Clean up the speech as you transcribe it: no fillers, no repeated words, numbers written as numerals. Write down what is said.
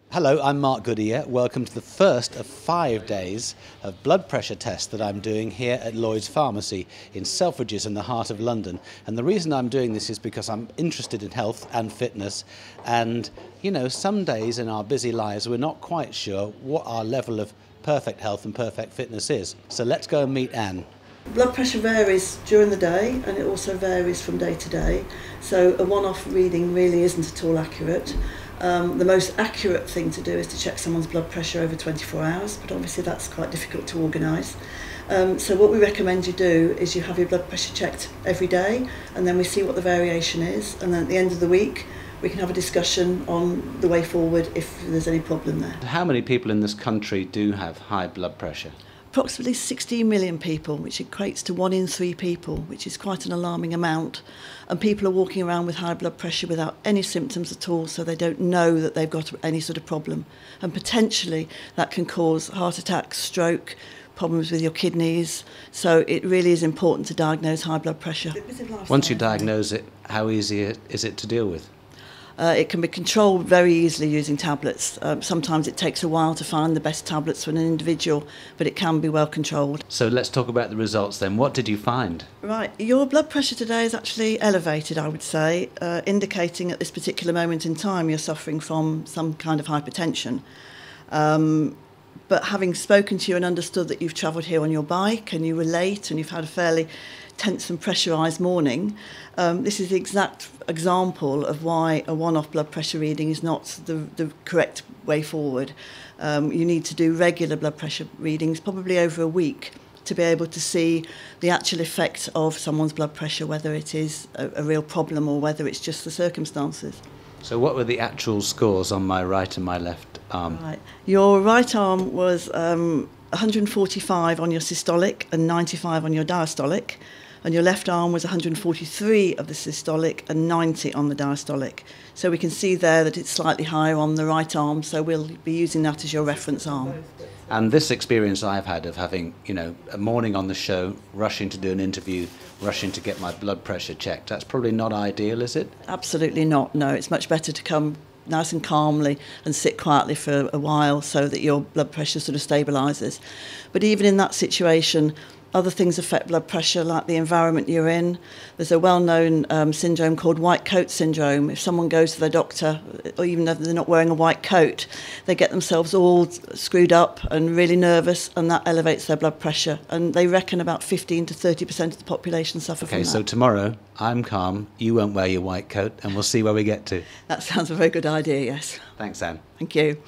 Hello, I'm Mark Goodyear. Welcome to the first of 5 days of blood pressure tests that I'm doing here at Lloyds Pharmacy in Selfridges in the heart of London. And the reason I'm doing this is because I'm interested in health and fitness. And, some days in our busy lives we're not quite sure what our level of perfect health and perfect fitness is. So let's go and meet Anne. Blood pressure varies during the day and it also varies from day to day. So a one-off reading really isn't at all accurate. The most accurate thing to do is to check someone's blood pressure over 24 hours, but obviously that's quite difficult to organise. So what we recommend you do is you have your blood pressure checked every day, and then we see what the variation is, and then at the end of the week we can have a discussion on the way forward if there's any problem there. How many people in this country do have high blood pressure? Approximately 16 million people, which equates to 1 in 3 people, which is quite an alarming amount. And people are walking around with high blood pressure without any symptoms at all, so they don't know that they've got any sort of problem. And potentially that can cause heart attacks, stroke, problems with your kidneys. So it really is important to diagnose high blood pressure. Once you diagnose it, how easy is it to deal with? It can be controlled very easily using tablets. Sometimes it takes a while to find the best tablets for an individual, but it can be well controlled. So let's talk about the results then. What did you find? Right, your blood pressure today is actually elevated, I would say, indicating at this particular moment in time you're suffering from some kind of hypertension. But having spoken to you and understood that you've travelled here on your bike and you were late and you've had a fairly tense and pressurised morning, this is the exact example of why a one-off blood pressure reading is not the correct way forward. You need to do regular blood pressure readings, probably over a week, to be able to see the actual effect of someone's blood pressure, whether it is a real problem or whether it's just the circumstances. So what were the actual scores on my right and my left arm? Right. Your right arm was 145 on your systolic and 95 on your diastolic, and your left arm was 143 of the systolic and 90 on the diastolic. So we can see there that it's slightly higher on the right arm, so we'll be using that as your reference arm. And this experience I've had of having, a morning on the show, rushing to do an interview, rushing to get my blood pressure checked, that's probably not ideal, is it? Absolutely not, no. It's much better to come nice and calmly and sit quietly for a while so that your blood pressure sort of stabilises. But even in that situation, other things affect blood pressure, like the environment you're in. There's a well-known syndrome called white coat syndrome. If someone goes to their doctor, or even though they're not wearing a white coat, they get themselves all screwed up and really nervous, and that elevates their blood pressure. And they reckon about 15 to 30% of the population suffer from that. Okay, so tomorrow, I'm calm, you won't wear your white coat, and we'll see where we get to. That sounds a very good idea, yes. Thanks, Anne. Thank you.